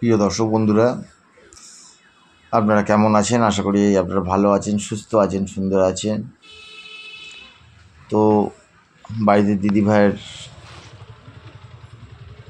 প্রিয় দর্শক বন্ধুরা, আপনারা কেমন আছেন? আশা করি আপনারা ভালো আছেন, সুস্থ আছেন, সুন্দর আছেন। তো বাড়িতে দিদিভাইয়ের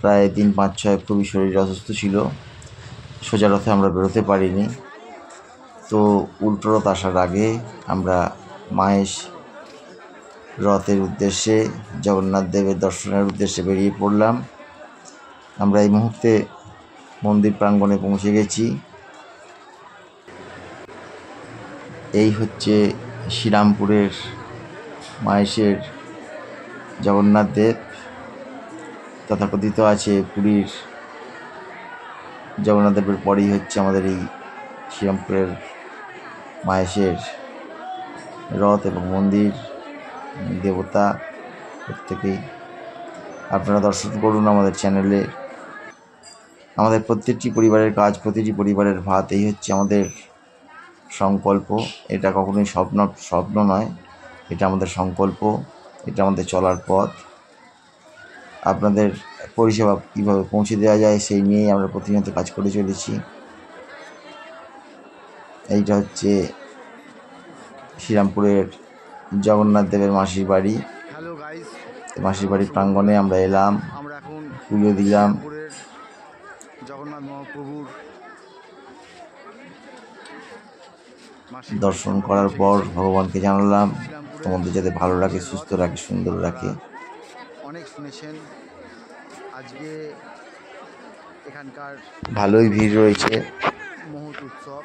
প্রায় 3-5-6 খুবই শরীর অসুস্থ ছিল। সোজা রথে আমরা বেরোতে পারিনি। তো উল্টো রথ আসার আগে আমরা মাহেশ রথের উদ্দেশ্যে, জগন্নাথ দেবের দর্শনের উদ্দেশ্যে বেরিয়ে পড়লাম। আমরা এই মুহূর্তে মন্দির প্রাঙ্গণে পৌঁছে গেছি। এই হচ্ছে শ্রীরামপুরের মাহেশের জগন্নাথ দেব, তথাকথিত আছে পুরীর জগন্নাথ দেবের পরেই হচ্ছে আমাদের এই শ্রীরামপুরের মাহেশের রথ এবং মন্দির। দেবতা প্রত্যেকেই আপনারা দর্শন করুন আমাদের চ্যানেলে। আমাদের প্রত্যেকটি পরিবারের কাজ, প্রতিটি পরিবারের ভাত, এই হচ্ছে আমাদের সংকল্প। এটা কখনোই স্বপ্ন নয়, এটা আমাদের সংকল্প, এটা আমাদের চলার পথ। আপনাদের পরিষেবা কীভাবে পৌঁছে দেওয়া যায় সেই নিয়েই আমরা প্রতিনিয়ত কাজ করে চলেছি। এইটা হচ্ছে শ্রীরামপুরের জগন্নাথ দেবের মাসির বাড়ি। মাসির বাড়ির প্রাঙ্গণে আমরা এলাম, পুজো দিলাম। জগন্নাথ মহাপ্রভুর দর্শন করার পর ভগবানকে জানালাম তোমাদের যাতে ভালো রাখে, সুস্থ রাখে, সুন্দর রাখে। অনেক শুনেছেন, আজকে এখানকার ভালোই ভিড় রয়েছে, মহৎ উৎসব,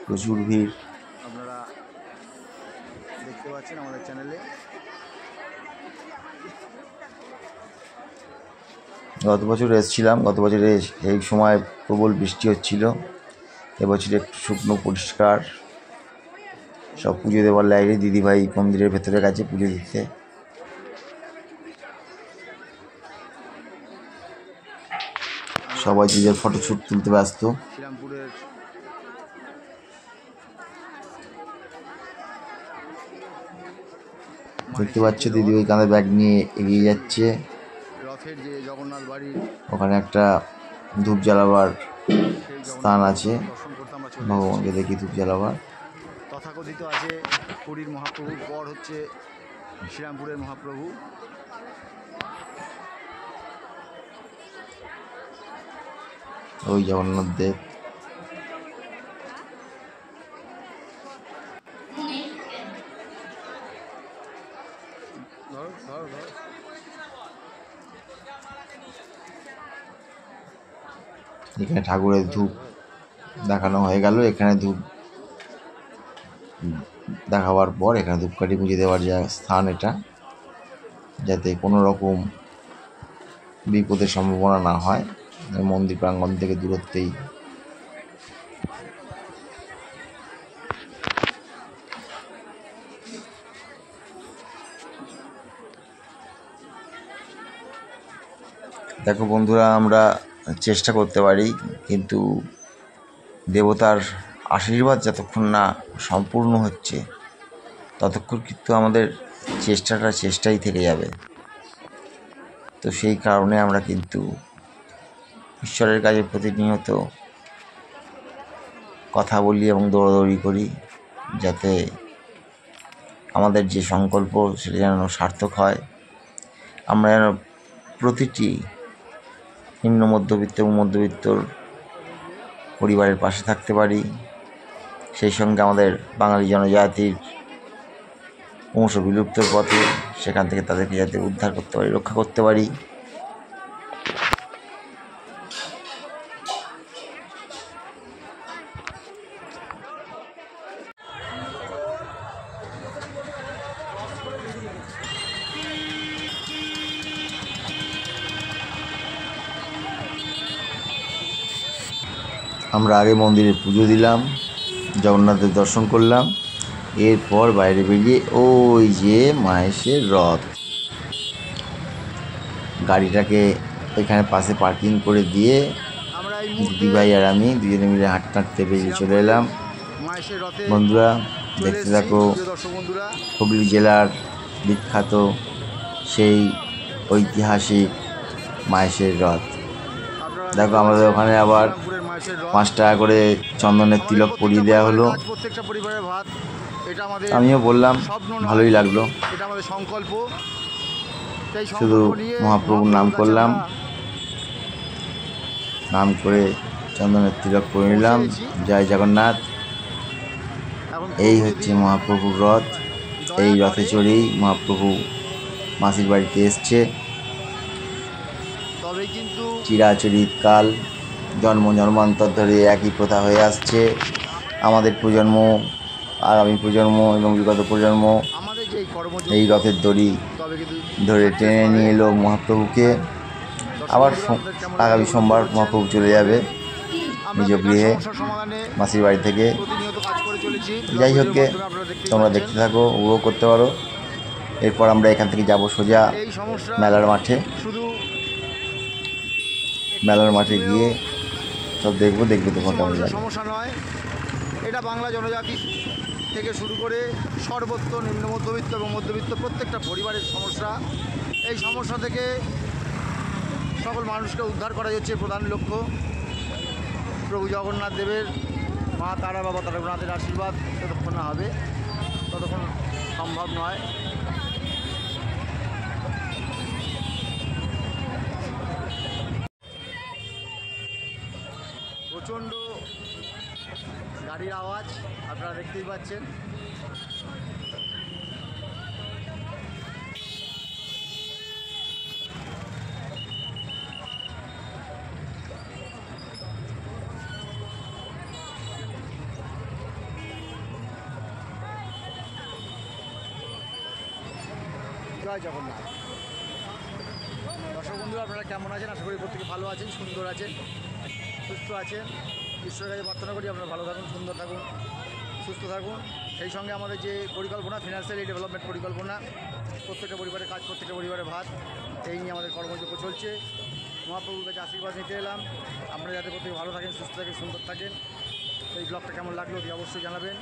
প্রচুর ভিড় আপনারা দেখতে পাচ্ছেন আমাদের চ্যানেলে। গত বছর এসেছিলাম, গত বছরে এই সময় প্রবল বৃষ্টি হচ্ছিল। এবছর একটু শুকনো পরিষ্কার। সব পুজো দেওয়ার লাইনে দিদিভাই মন্দিরের ভেতরে গেছে পুজো দিতে। সবাই নিজের ফটোশ্যুট তুলতে ব্যস্ত। শ্রীরামপুরের দেখতে পাচ্ছ দিদি ওই কাঁধে ব্যাগ নিয়ে এগিয়ে যাচ্ছে। রথের যে জগন্নাথ বাড়ির ওখানে একটা ধূপ জ্বালাবার স্থান আছে, দর্শন করতে আমরা চলে ভগবানকে দেখি ধূপ জ্বালাবার। তথাকথিত আছে পুরীর মহাপ্রভুর পর হচ্ছে শ্রীরামপুরের মহাপ্রভু। ওই জগন্নাথ দেব। এখানে ঠাকুরের ধূপ দেখানো হয়ে গেল। এখানে ধূপ দেখাবার পর এখানে ধূপকাঠি পুজো দেওয়ার যে স্থান, এটা যাতে কোনো রকম বিপদের সম্ভাবনা না হয়, মন্দির প্রাঙ্গণ থেকে দূরত্বেই। দেখো বন্ধুরা, আমরা চেষ্টা করতে পারি, কিন্তু দেবতার আশীর্বাদ যতক্ষণ না সম্পূর্ণ হচ্ছে ততক্ষণ কিন্তু আমাদের চেষ্টাই থেকে যাবে। তো সেই কারণে আমরা কিন্তু ঈশ্বরের কাছে প্রতিনিয়ত কথা বলি এবং দৌড়াদৌড়ি করি, যাতে আমাদের যে সংকল্প সেটা যেন সার্থক হয়। আমরা যেন প্রতিটি নিম্ন মধ্যবিত্ত এবং মধ্যবিত্তর পরিবারের পাশে থাকতে পারি। সেই সঙ্গে আমাদের বাঙালি জনজাতির ক্রমশ বিলুপ্তর পথে, সেখান থেকে তাদেরকে যাতে উদ্ধার করতে পারি, রক্ষা করতে পারি। আমরা আগে মন্দিরে পুজো দিলাম, জগন্নাথের দর্শন করলাম। এরপর বাইরে বেরিয়ে ওই যে মাহেশের রথ, গাড়িটাকে এখানে পাশে পার্কিং করে দিয়ে দিদিভাই আর আমি দুজনে মিলে হাঁটতে হাঁটতে বেরিয়ে চলে এলাম। বন্ধুরা দেখতে থাকো হুগলি জেলার বিখ্যাত সেই ঐতিহাসিক মাহেশের রথ। আপনারা দেখো আমাদের ওখানে আবার শ্রীরামপুরের মায়ের রথ। 5 টাকা করে চন্দনের তিলক পরিয়ে দেওয়া হলো। কাজ, প্রত্যেকটা পরিবারের ভাত, এটা আমাদের আমিও বললাম, স্বপ্ন নয়, ভালোই লাগলো। এটা আমাদের সংকল্প। সেই শুধু সংকল্প নিয়ে মহাপ্রভুর নাম কাছে করলাম, আমরা নাম করে চন্দনের তিলক পরে নিলাম। জয় জগন্নাথ। এখন এই প্রভু হচ্ছে যদি মহাপ্রভুর রথ। দয়া এই করে, রথে চড়েই মহাপ্রভু মাসির বাড়িতে এসছে। তবে কিন্তু চিরাচরিত কাল, জন্ম জন্মান্তর ধরে একই প্রথা হয়ে আসছে। আমাদের প্রজন্ম, আগামী প্রজন্ম এবং বিগত প্রজন্ম আমাদের যে কর্মযোগ্য, এই রথের দড়ি তবে কিন্তু ধরে টেনে নিয়ে এলো মহাপ্রভুকে। আবার আগামী সোমবার মহাপ্রভু চলে যাবে আমরা নিজ বেকার গৃহে সমস্যার সমাধানে মাসির বাড়ি থেকে। প্রতিনিয়ত কাজ করে চলেছি। যাই হোক গে, মাধ্যমে আপনারা দেখতেই তোমরা পাচ্ছেন। দেখতে থাকো, উপভোগ করতে পারো। এরপর আমরা এখান থেকে যাব সোজা এই সমস্যা মেলার মাঠে। শুধু মেলার মাঠে গিয়ে সব দেখবো তো কিছু কেমন মানুষের লাগে। সমস্যা নয়, এটা বাংলা জনজাতি থেকে শুরু করে সর্বত্র নিম্ন মধ্যবিত্ত এবং মধ্যবিত্ত প্রত্যেকটা পরিবারের সমস্যা। এই সমস্যা থেকে সকল মানুষকে উদ্ধার করা হচ্ছে প্রধান লক্ষ্য। প্রভু জগন্নাথ দেবের, মা তারা, বাবা তারকনাথের আশীর্বাদ যতক্ষণ না হবে ততক্ষণ সম্ভব নয়। প্রচণ্ড গাড়ির আওয়াজ আপনারা দেখতেই পাচ্ছেন। জয় জগন্নাথ। দর্শক বন্ধুরা, আপনারা কেমন আছেন? আশা করি প্রত্যেকে ভালো আছেন, সুন্দর আছেন, সুস্থ আছেন। ঈশ্বরের কাছে প্রার্থনা করি আপনারা ভালো থাকুন, সুন্দর থাকুন, সুস্থ থাকুন। সেই সঙ্গে আমাদের যে পরিকল্পনা, ফিনান্সিয়ালি ডেভেলপমেন্ট পরিকল্পনা, প্রত্যেকটা পরিবারের কাজ, প্রত্যেকটা পরিবারের ভাত, এই নিয়ে আমাদের কর্মযোগ্য চলছে। মহাপ্রভুর কাছে আশীর্বাদ নিতে এলাম। আপনারা যাতে প্রত্যেকে ভালো থাকেন, সুস্থ থাকেন, সুন্দর থাকেন। এই ব্লগটা কেমন লাগলো অতি অবশ্যই জানাবেন।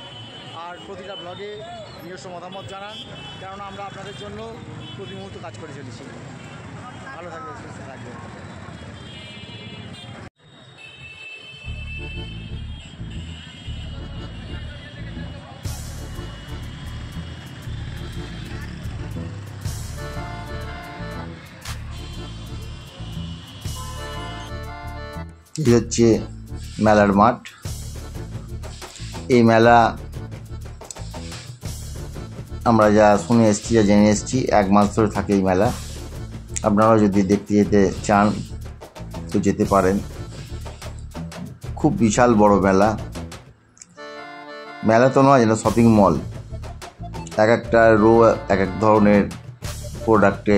আর প্রতিটা ব্লগে নিজস্ব মতামত জানান, কেননা আমরা আপনাদের জন্য প্রতি মুহূর্ত কাজ করে চলেছি। ভালো থাকবেন, সুস্থ থাকবেন। এই হচ্ছে মেলার মাঠ। এই মেলা আমরা যা শুনে এসেছি, যা জেনে এসেছি, 1 মাস ধরে থাকে এই মেলা। আপনারা যদি দেখতে যেতে চান তো যেতে পারেন। খুব বিশাল বড় মেলা। মেলা তো নয়, যেন শপিং মল। এক একটা রো এক এক ধরনের প্রোডাক্টে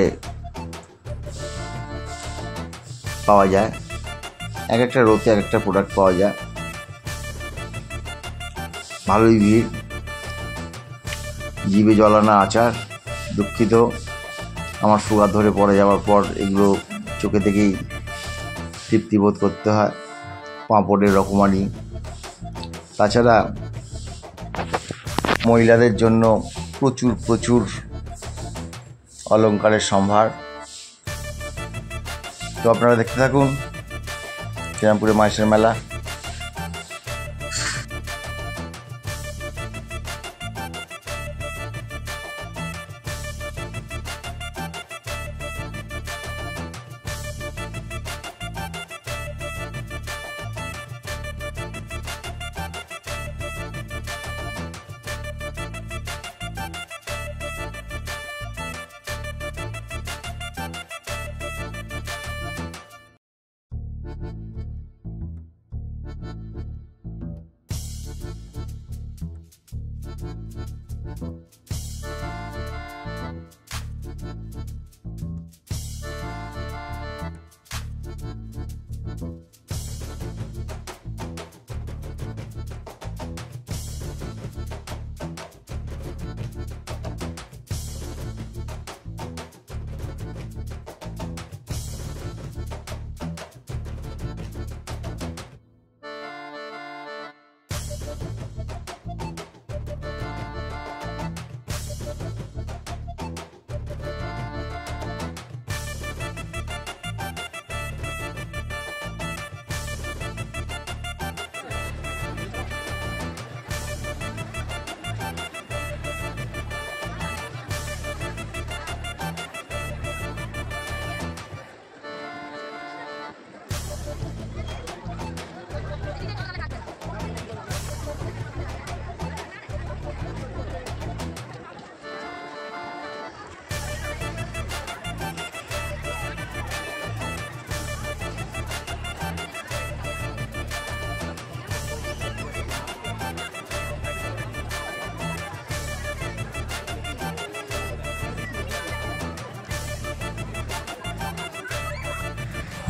পাওয়া যায়, এক একটা রোতে এক একটা প্রোডাক্ট পাওয়া যায়। ভালোই ভিড়। জিভে জলানা আচার, দুঃখিত, আমার সুগার ধরে পড়ে যাওয়ার পর এগুলো চোখে থেকেই তৃপ্তি বোধ করতে হয়। পাঁপড়ের রকমারি। তাছাড়া মহিলাদের জন্য প্রচুর প্রচুর অলংকারের সম্ভার। তো আপনারা দেখতে থাকুন শ্রীরামপুরের মায়ের মেলা।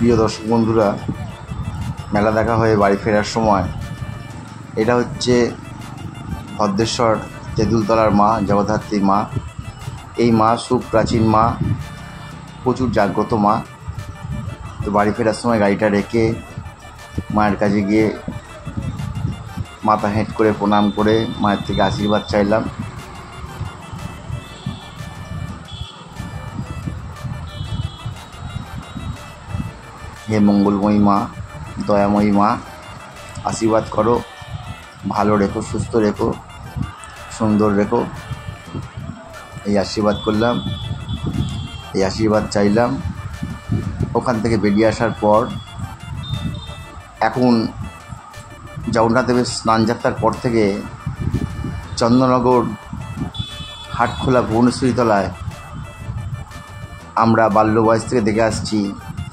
প্রিয় দর্শক বন্ধুরা, মেলা দেখা হয়ে বাড়ি ফেরার সময় এটা হচ্ছে ভদ্রেশ্বর তেঁতুলতলার মা, জগদ্ধাত্রী মা। এই মা সুপ্রাচীন মা, প্রচুর জাগ্রত মা। তো বাড়ি ফেরার সময় গাড়িটা রেখে মায়ের কাছে গিয়ে মাথা হেঁট করে প্রণাম করে মায়ের থেকে আশীর্বাদ চাইলাম। হে মঙ্গলময়ী মা, দয়াময়ী মা, আশীর্বাদ করো, ভালো রেখো, সুস্থ রেখো, সুন্দর রেখো। এই আশীর্বাদ করলাম, এই আশীর্বাদ চাইলাম। ওখান থেকে বেরিয়ে আসার পর এখন জগন্নাথ দেবের স্নানযাত্রার পর থেকে চন্দননগর হাটখোলা ভুবনেশ্বরী তলায় আমরা বাল্য বয়স থেকে দেখে আসছি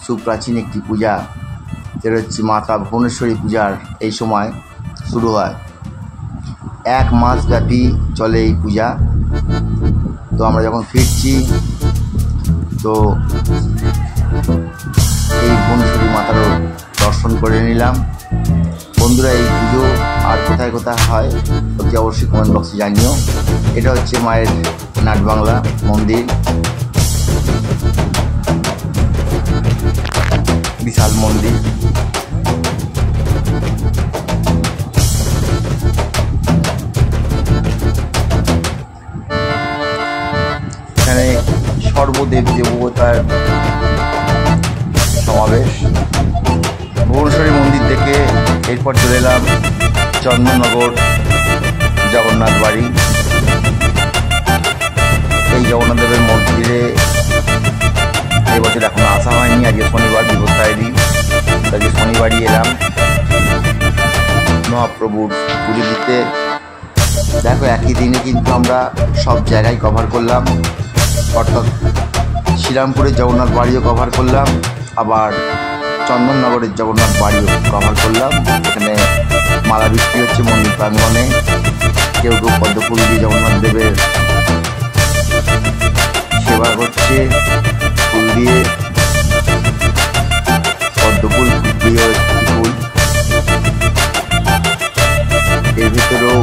সুপ্রাচীন একটি পূজা, যেটা হচ্ছে মাতা ভুবনেশ্বরী পূজার এই সময় শুরু হয়। 1 মাস ব্যাপী চলে এই পূজা। তো আমরা যখন ফিরছি তো এই ভুবনেশ্বরী মাতারও দর্শন করে নিলাম। বন্ধুরা, এই পুজো আর কোথায় কোথায় হয় অতি অবশ্যই কমেন্ট বক্সে জানিও। এটা হচ্ছে মায়ের নাটবাংলা মন্দির, বিশাল মন্দির। এখানে সর্বদেব দেবতার সমাবেশ। ভুবনেশ্বরী মন্দির থেকে এরপর চলে এলাম চন্দননগর জগন্নাথ বাড়ি। এই জগন্নাথ দেবের মন্দিরে এবছর এখনো আসা হয়নি। আজকে শনিবার, বিপত্তায়নী, আজকে শনিবারই এলাম মহাপ্রভুর পুজো দিতে। দেখো, একই দিনে কিন্তু আমরা সব জায়গায় কভার করলাম, অর্থাৎ শ্রীরামপুরের জগন্নাথ বাড়িও কভার করলাম, আবার চন্দননগরের জগন্নাথ বাড়িও কভার করলাম। এখানে মালা বিক্রি হচ্ছে মন্দির প্রাঙ্গণে। কেউ কেউ পদ্মফুল দিয়ে জগন্নাথ দেবের সেবা করছে, ফুল দিয়ে, পদ্মফুল প্রিয় ফুল। এর ভিতরেও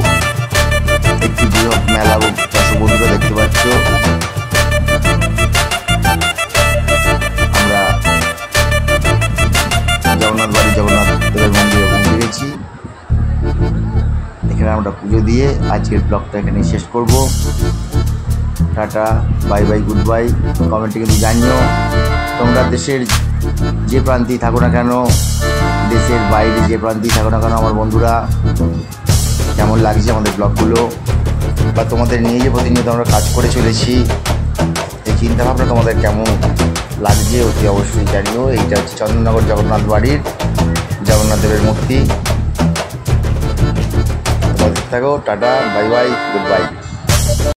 একটি বৃহৎ মেলা দর্শক বন্ধুরা দেখতে পাচ্ছ। আমরা জগন্নাথ বাড়ি জগন্নাথ দেবের মন্দিরে পৌঁছে গেছি। এখানে আমরা পুজো দিয়ে আজকের ব্লগটা এখানে শেষ করব। Tata, bye bye, good bye. কমেন্টে কিন্তু জানিও তোমরা দেশের যে প্রান্তেই থাকো না কেন, দেশের বাইরে যে প্রান্তেই থাকো না কেন আমার বন্ধুরা, কেমন লাগছে আমাদের ব্লগগুলো, বা তোমাদের নিয়ে যে প্রতিনিয়ত আমরা কাজ করে চলেছি, এই চিন্তাভাবনা তোমাদের কেমন লাগছে অতি অবশ্যই জানিও। এইটা হচ্ছে চন্দননগর জগন্নাথ বাড়ির জগন্নাথ দেবের মূর্তি। থাকো, tata, bye bye, good bye.